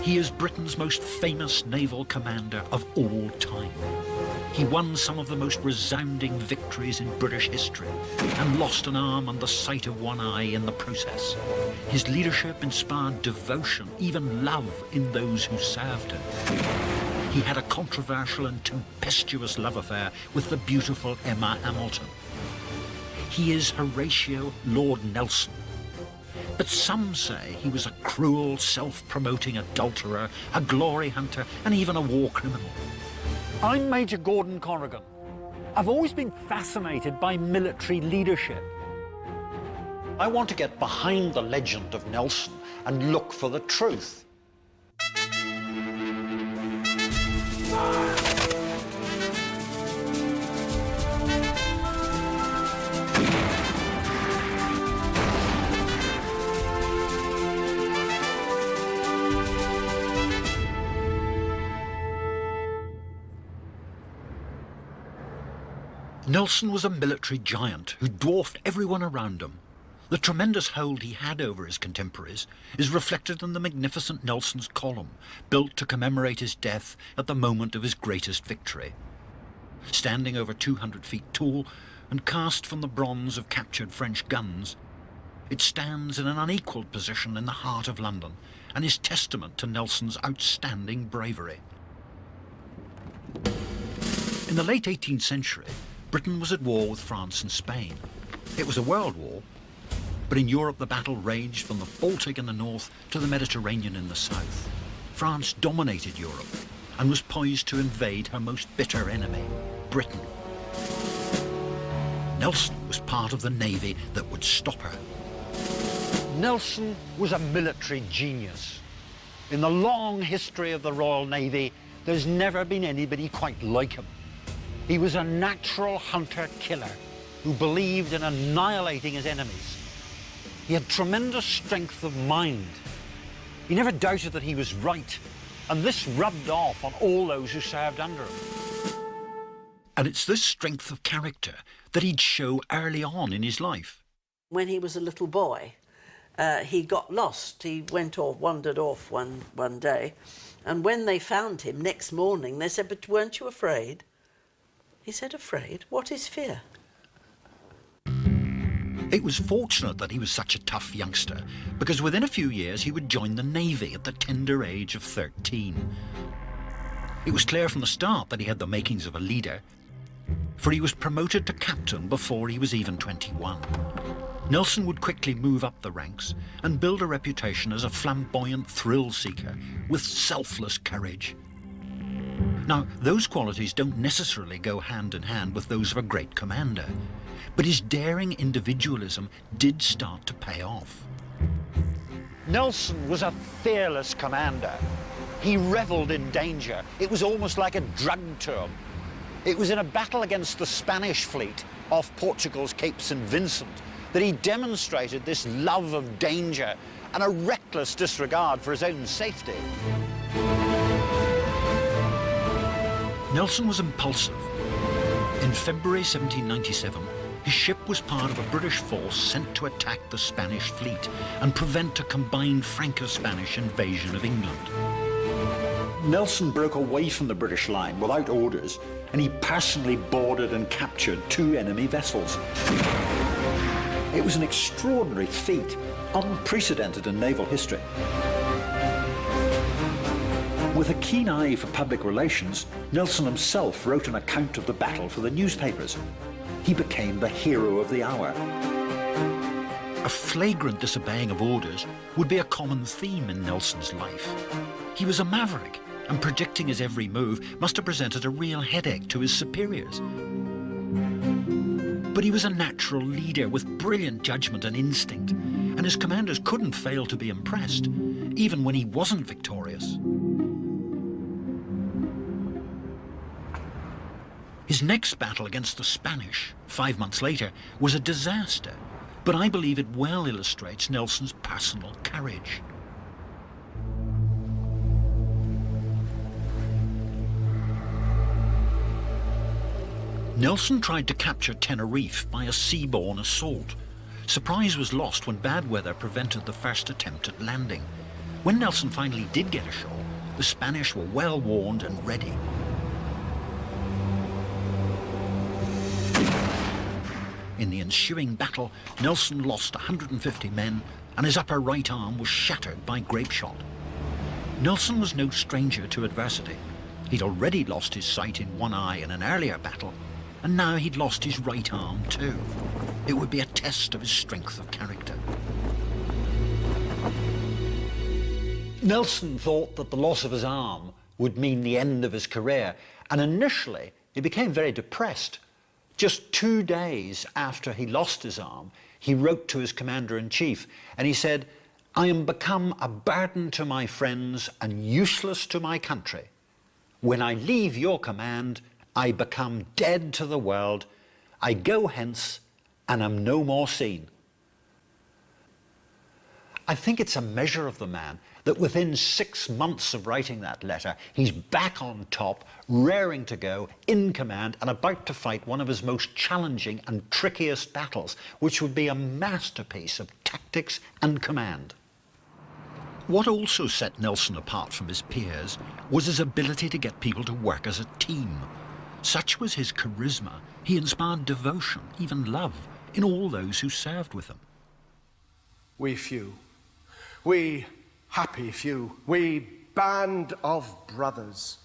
He is Britain's most famous naval commander of all time. He won some of the most resounding victories in British history and lost an arm and the sight of one eye in the process. His leadership inspired devotion, even love, in those who served him. He had a controversial and tempestuous love affair with the beautiful Emma Hamilton. He is Horatio Lord Nelson. But some say he was a cruel, self-promoting adulterer, a glory hunter, and even a war criminal. I'm Major Gordon Corrigan. I've always been fascinated by military leadership. I want to get behind the legend of Nelson and look for the truth. Nelson was a military giant who dwarfed everyone around him. The tremendous hold he had over his contemporaries is reflected in the magnificent Nelson's Column, built to commemorate his death at the moment of his greatest victory. Standing over 200 feet tall and cast from the bronze of captured French guns, it stands in an unequalled position in the heart of London and is testament to Nelson's outstanding bravery. In the late 18th century, Britain was at war with France and Spain. It was a world war, but in Europe the battle raged from the Baltic in the north to the Mediterranean in the south. France dominated Europe and was poised to invade her most bitter enemy, Britain. Nelson was part of the navy that would stop her. Nelson was a military genius. In the long history of the Royal Navy, there's never been anybody quite like him. He was a natural hunter-killer who believed in annihilating his enemies. He had tremendous strength of mind. He never doubted that he was right, and this rubbed off on all those who served under him. And it's this strength of character that he'd show early on in his life. When he was a little boy, he got lost. He went off, wandered off one day, and when they found him next morning, they said, "But weren't you afraid?" He said, "Afraid? What is fear?" It was fortunate that he was such a tough youngster, because within a few years he would join the Navy at the tender age of 13. It was clear from the start that he had the makings of a leader, for he was promoted to captain before he was even 21. Nelson would quickly move up the ranks and build a reputation as a flamboyant thrill-seeker with selfless courage. Now, those qualities don't necessarily go hand in hand with those of a great commander, but his daring individualism did start to pay off. Nelson was a fearless commander. He revelled in danger. It was almost like a drug to him. It was in a battle against the Spanish fleet off Portugal's Cape St. Vincent that he demonstrated this love of danger and a reckless disregard for his own safety. Nelson was impulsive. In February 1797, his ship was part of a British force sent to attack the Spanish fleet and prevent a combined Franco-Spanish invasion of England. Nelson broke away from the British line without orders, and he personally boarded and captured 2 enemy vessels. It was an extraordinary feat, unprecedented in naval history. With a keen eye for public relations, Nelson himself wrote an account of the battle for the newspapers. He became the hero of the hour. A flagrant disobeying of orders would be a common theme in Nelson's life. He was a maverick, and predicting his every move must have presented a real headache to his superiors. But he was a natural leader with brilliant judgment and instinct, and his commanders couldn't fail to be impressed, even when he wasn't victorious. His next battle against the Spanish, 5 months later, was a disaster, but I believe it well illustrates Nelson's personal courage. Nelson tried to capture Tenerife by a seaborne assault. Surprise was lost when bad weather prevented the first attempt at landing. When Nelson finally did get ashore, the Spanish were well warned and ready. In the ensuing battle, Nelson lost 150 men and his upper right arm was shattered by grape shot. Nelson was no stranger to adversity. He'd already lost his sight in one eye in an earlier battle, and now he'd lost his right arm too. It would be a test of his strength of character. Nelson thought that the loss of his arm would mean the end of his career, and initially he became very depressed. Just 2 days after he lost his arm, he wrote to his commander-in-chief and he said, "I am become a burden to my friends and useless to my country. When I leave your command, I become dead to the world. I go hence and am no more seen." I think it's a measure of the man that within 6 months of writing that letter, he's back on top, raring to go, in command, and about to fight one of his most challenging and trickiest battles, which would be a masterpiece of tactics and command. What also set Nelson apart from his peers was his ability to get people to work as a team. Such was his charisma, he inspired devotion, even love, in all those who served with him. We few, we happy few, we band of brothers.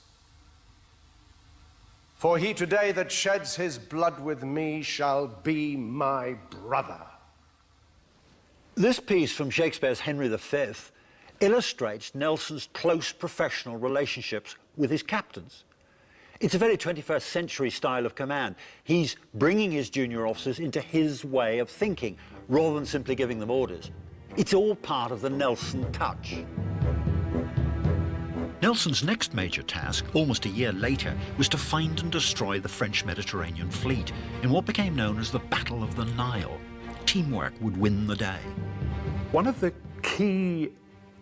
For he today that sheds his blood with me shall be my brother. This piece from Shakespeare's Henry V illustrates Nelson's close professional relationships with his captains. It's a very 21st century style of command. He's bringing his junior officers into his way of thinking, rather than simply giving them orders. It's all part of the Nelson touch. Nelson's next major task, almost a year later, was to find and destroy the French Mediterranean fleet in what became known as the Battle of the Nile. Teamwork would win the day. One of the key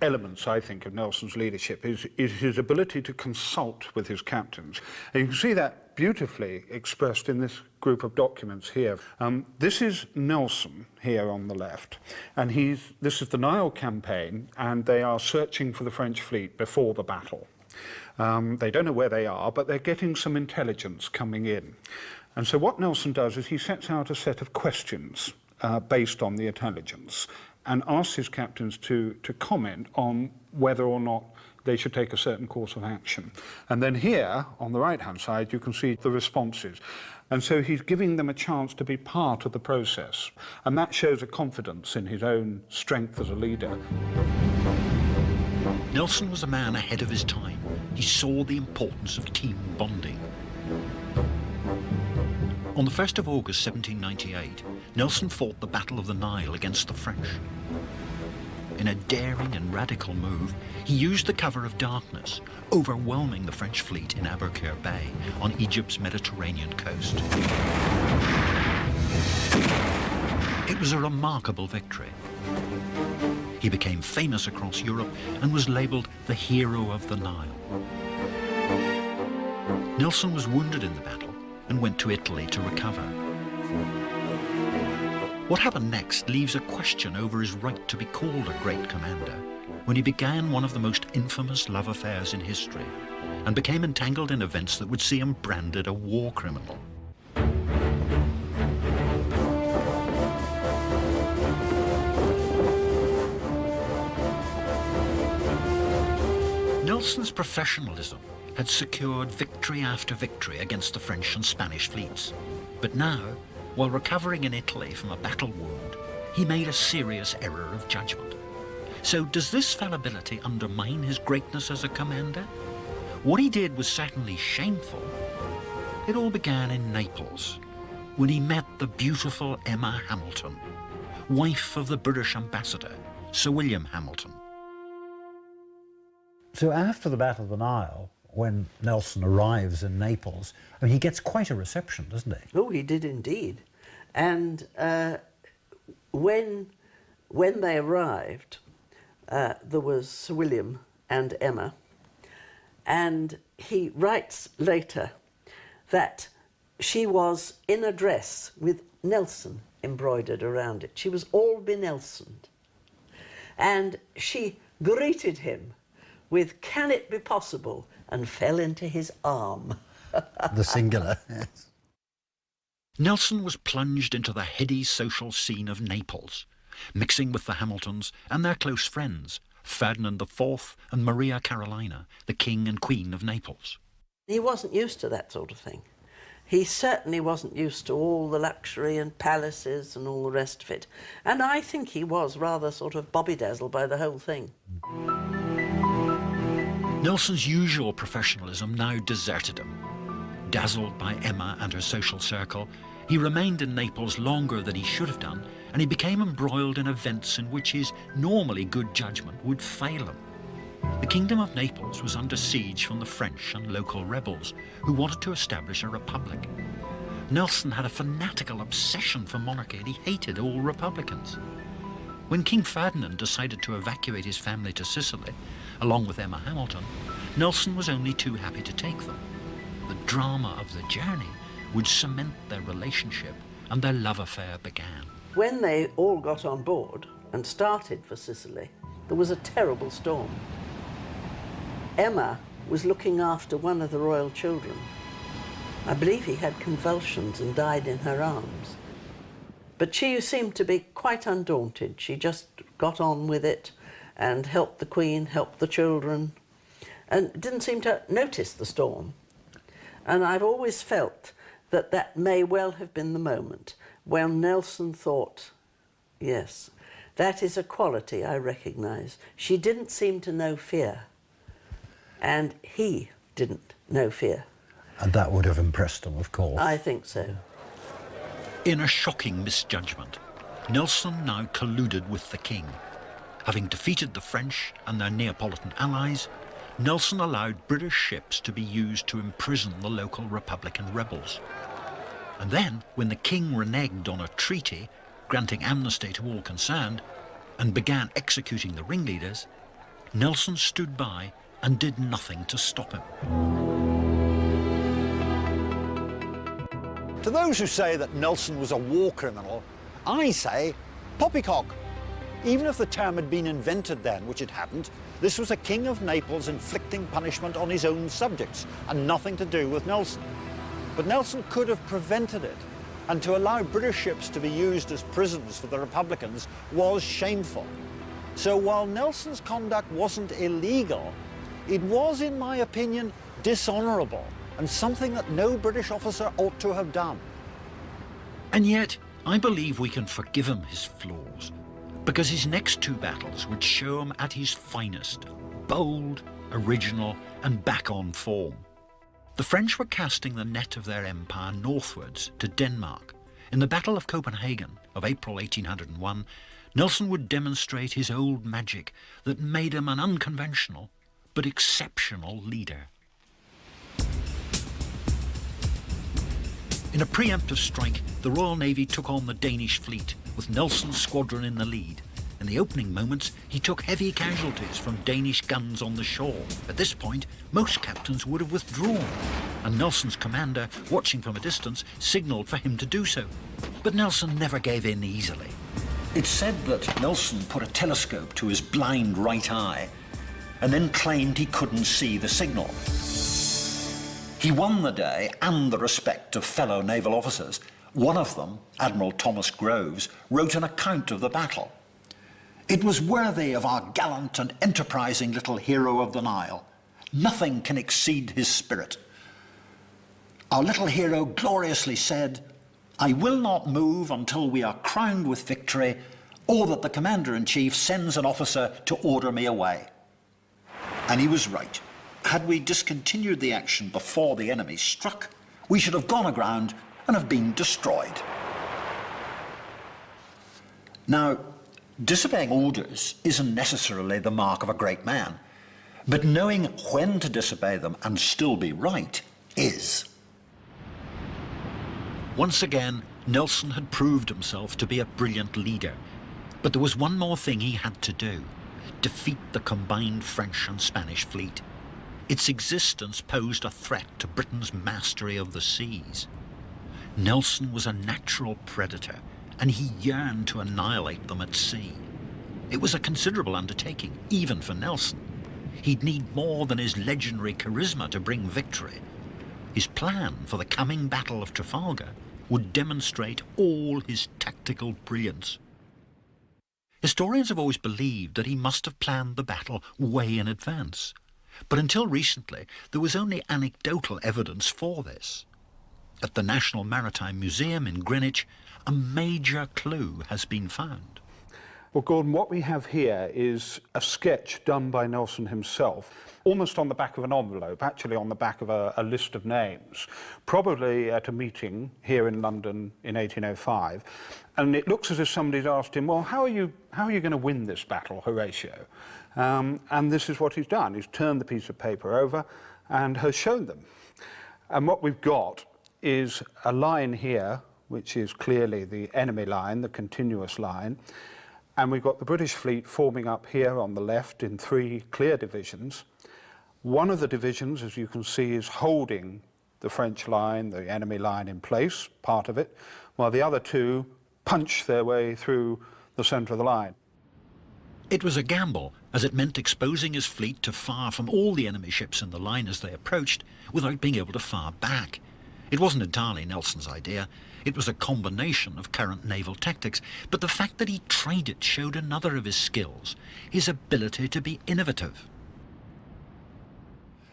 elements, I think, of Nelson's leadership is his ability to consult with his captains. And you can see that beautifully expressed in this group of documents here. This is Nelson here on the left, and this is the Nile campaign, and they are searching for the French fleet before the battle. They don't know where they are, but they're getting some intelligence coming in. And so what Nelson does is he sets out a set of questions based on the intelligence, and asks his captains to comment on whether or not they should take a certain course of action. And then here, on the right-hand side, you can see the responses. And so he's giving them a chance to be part of the process. And that shows a confidence in his own strength as a leader. Nelson was a man ahead of his time. He saw the importance of team bonding. On the 1st of August 1798, Nelson fought the Battle of the Nile against the French. In a daring and radical move, he used the cover of darkness, overwhelming the French fleet in Aboukir Bay on Egypt's Mediterranean coast. It was a remarkable victory. He became famous across Europe and was labelled the hero of the Nile. Nelson was wounded in the battle and went to Italy to recover. What happened next leaves a question over his right to be called a great commander when he began one of the most infamous love affairs in history and became entangled in events that would see him branded a war criminal. Nelson's professionalism had secured victory after victory against the French and Spanish fleets. But now, while recovering in Italy from a battle wound, he made a serious error of judgment. So does this fallibility undermine his greatness as a commander? What he did was certainly shameful. It all began in Naples, when he met the beautiful Emma Hamilton, wife of the British ambassador, Sir William Hamilton. So after the Battle of the Nile, when Nelson arrives in Naples, I mean, he gets quite a reception, doesn't he? Oh, he did indeed. And when they arrived, there was Sir William and Emma, and he writes later that she was in a dress with Nelson embroidered around it. She was all be-Nelsoned. And she greeted him with "Can it be possible?" and fell into his arm. The singular, yes. Nelson was plunged into the heady social scene of Naples, mixing with the Hamiltons and their close friends, Ferdinand IV and Maria Carolina, the King and Queen of Naples. He wasn't used to that sort of thing. He certainly wasn't used to all the luxury and palaces and all the rest of it. And I think he was rather sort of bobby-dazzled by the whole thing. Nelson's usual professionalism now deserted him. Dazzled by Emma and her social circle, he remained in Naples longer than he should have done, and he became embroiled in events in which his normally good judgment would fail him. The Kingdom of Naples was under siege from the French and local rebels who wanted to establish a republic. Nelson had a fanatical obsession for monarchy and he hated all republicans. When King Ferdinand decided to evacuate his family to Sicily, along with Emma Hamilton, Nelson was only too happy to take them. The drama of the journey would cement their relationship, and their love affair began. When they all got on board and started for Sicily, there was a terrible storm. Emma was looking after one of the royal children. I believe he had convulsions and died in her arms. But she seemed to be quite undaunted. She just got on with it and helped the Queen, helped the children, and didn't seem to notice the storm. And I've always felt that that may well have been the moment when Nelson thought, yes, that is a quality I recognise. She didn't seem to know fear, and he didn't know fear. And that would have impressed him, of course. I think so. In a shocking misjudgment, Nelson now colluded with the king. Having defeated the French and their Neapolitan allies, Nelson allowed British ships to be used to imprison the local Republican rebels. And then, when the king reneged on a treaty granting amnesty to all concerned and began executing the ringleaders, Nelson stood by and did nothing to stop him. To those who say that Nelson was a war criminal, I say poppycock. Even if the term had been invented then, which it hadn't, this was a king of Naples inflicting punishment on his own subjects and nothing to do with Nelson. But Nelson could have prevented it, and to allow British ships to be used as prisons for the Republicans was shameful. So while Nelson's conduct wasn't illegal, it was, in my opinion, dishonourable and something that no British officer ought to have done. And yet, I believe we can forgive him his flaws, because his next two battles would show him at his finest, bold, original, and back on form. The French were casting the net of their empire northwards to Denmark. In the Battle of Copenhagen of April 1801, Nelson would demonstrate his old magic that made him an unconventional but exceptional leader. In a preemptive strike, the Royal Navy took on the Danish fleet, with Nelson's squadron in the lead. In the opening moments, he took heavy casualties from Danish guns on the shore. At this point, most captains would have withdrawn, and Nelson's commander, watching from a distance, signalled for him to do so. But Nelson never gave in easily. It's said that Nelson put a telescope to his blind right eye and then claimed he couldn't see the signal. He won the day and the respect of fellow naval officers. One of them, Admiral Thomas Groves, wrote an account of the battle. It was worthy of our gallant and enterprising little hero of the Nile. Nothing can exceed his spirit. Our little hero gloriously said, "I will not move until we are crowned with victory, or that the Commander-in-Chief sends an officer to order me away." And he was right. Had we discontinued the action before the enemy struck, we should have gone aground and have been destroyed. Now, disobeying orders isn't necessarily the mark of a great man, but knowing when to disobey them and still be right is. Once again, Nelson had proved himself to be a brilliant leader, but there was one more thing he had to do: defeat the combined French and Spanish fleet. Its existence posed a threat to Britain's mastery of the seas. Nelson was a natural predator, and he yearned to annihilate them at sea. It was a considerable undertaking, even for Nelson. He'd need more than his legendary charisma to bring victory. His plan for the coming Battle of Trafalgar would demonstrate all his tactical brilliance. Historians have always believed that he must have planned the battle way in advance. But until recently, there was only anecdotal evidence for this. At the National Maritime Museum in Greenwich, a major clue has been found. Well, Gordon, what we have here is a sketch done by Nelson himself, almost on the back of an envelope, actually on the back of a list of names, probably at a meeting here in London in 1805. And it looks as if somebody's asked him, well, how are you going to win this battle, Horatio? And this is what he's done. He's turned the piece of paper over and has shown them. And what we've got is a line here, which is clearly the enemy line, the continuous line. And we've got the British fleet forming up here on the left in 3 clear divisions. One of the divisions, as you can see, is holding the French line, the enemy line in place, part of it, while the other 2 punch their way through the centre of the line. It was a gamble, as it meant exposing his fleet to fire from all the enemy ships in the line as they approached, without being able to fire back. It wasn't entirely Nelson's idea. It was a combination of current naval tactics, but the fact that he tried it showed another of his skills, his ability to be innovative.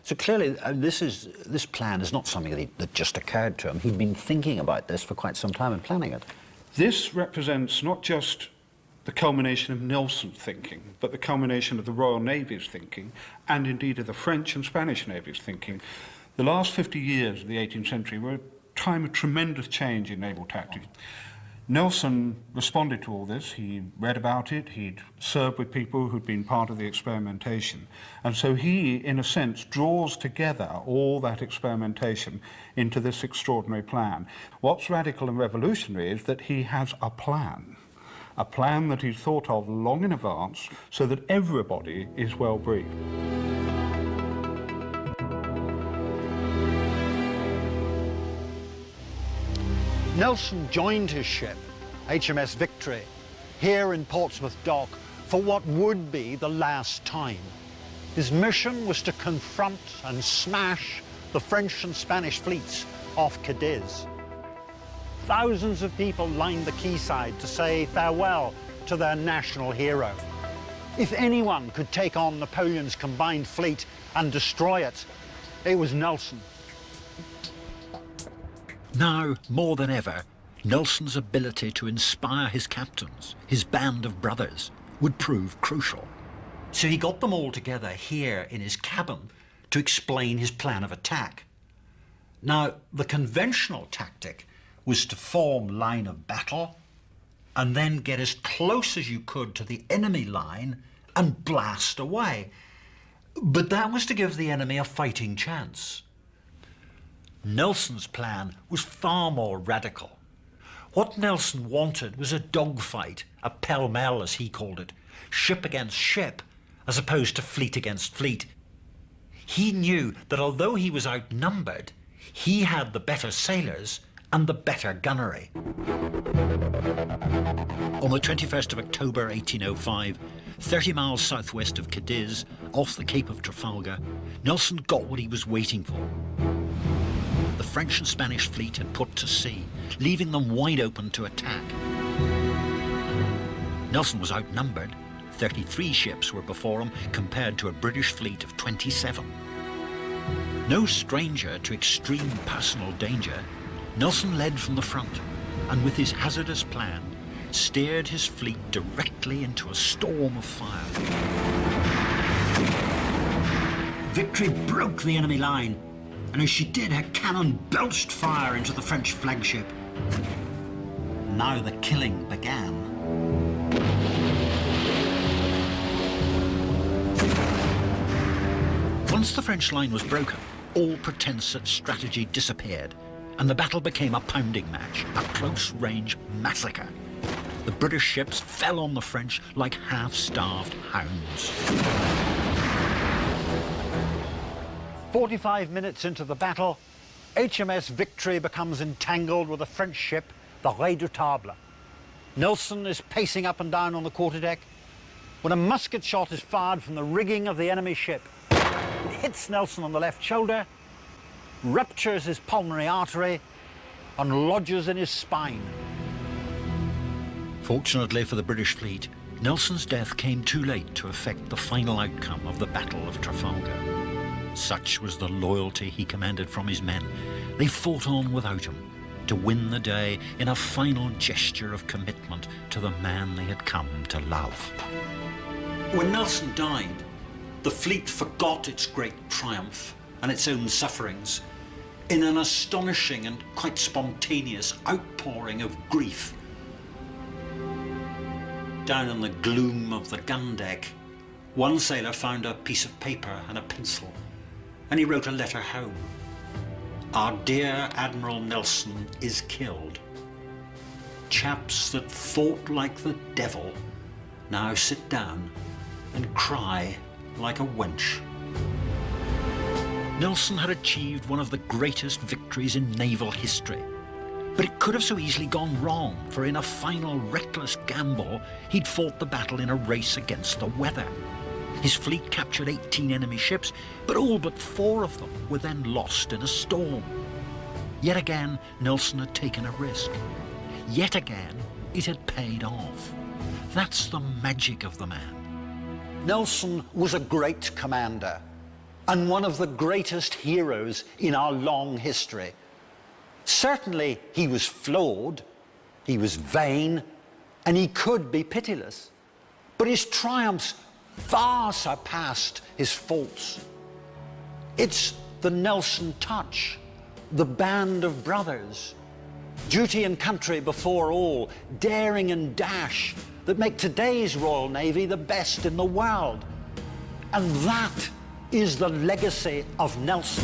So clearly, this plan is not something that just occurred to him. He'd been thinking about this for quite some time and planning it. This represents not just the culmination of Nelson's thinking, but the culmination of the Royal Navy's thinking, and indeed of the French and Spanish Navy's thinking. The last 50 years of the 18th century were a time of tremendous change in naval tactics. Nelson responded to all this. He read about it. He'd served with people who'd been part of the experimentation. And so he, in a sense, draws together all that experimentation into this extraordinary plan. What's radical and revolutionary is that he has a plan that he's thought of long in advance so that everybody is well briefed. Nelson joined his ship, HMS Victory, here in Portsmouth Dock for what would be the last time. His mission was to confront and smash the French and Spanish fleets off Cadiz. Thousands of people lined the quayside to say farewell to their national hero. If anyone could take on Napoleon's combined fleet and destroy it, it was Nelson. Now, more than ever, Nelson's ability to inspire his captains, his band of brothers, would prove crucial. So he got them all together here in his cabin to explain his plan of attack. Now, the conventional tactic was to form line of battle and then get as close as you could to the enemy line and blast away. But that was to give the enemy a fighting chance. Nelson's plan was far more radical. What Nelson wanted was a dogfight, a pell-mell as he called it, ship against ship, as opposed to fleet against fleet. He knew that although he was outnumbered, he had the better sailors and the better gunnery. On the 21st of October 1805, 30 miles southwest of Cadiz, off the Cape of Trafalgar, Nelson got what he was waiting for. The French and Spanish fleet had put to sea, leaving them wide open to attack. Nelson was outnumbered. 33 ships were before him, compared to a British fleet of 27. No stranger to extreme personal danger, Nelson led from the front, and with his hazardous plan, steered his fleet directly into a storm of fire. Victory broke the enemy line, and as she did, her cannon belched fire into the French flagship. Now the killing began. Once the French line was broken, all pretense at strategy disappeared, and the battle became a pounding match, a close-range massacre. The British ships fell on the French like half-starved hounds. 45 minutes into the battle, HMS Victory becomes entangled with a French ship, the Redoutable. Nelson is pacing up and down on the quarterdeck. when a musket shot is fired from the rigging of the enemy ship. It hits Nelson on the left shoulder, ruptures his pulmonary artery, and lodges in his spine. Fortunately for the British fleet, Nelson's death came too late to affect the final outcome of the Battle of Trafalgar. Such was the loyalty he commanded from his men. They fought on without him to win the day in a final gesture of commitment to the man they had come to love. When Nelson died, the fleet forgot its great triumph and its own sufferings in an astonishing and quite spontaneous outpouring of grief. Down in the gloom of the gun deck, one sailor found a piece of paper and a pencil, and he wrote a letter home. Our dear Admiral Nelson is killed. Chaps that fought like the devil now sit down and cry like a wench. Nelson had achieved one of the greatest victories in naval history. But it could have so easily gone wrong, for in a final reckless gamble, he'd fought the battle in a race against the weather. His fleet captured 18 enemy ships, but all but 4 of them were then lost in a storm. Yet again, Nelson had taken a risk. Yet again, it had paid off. That's the magic of the man. Nelson was a great commander and one of the greatest heroes in our long history. Certainly he was flawed, he was vain, and he could be pitiless. But his triumphs far surpassed his faults. It's the Nelson touch, the band of brothers, duty and country before all, daring and dash that make today's Royal Navy the best in the world. And that is the legacy of Nelson.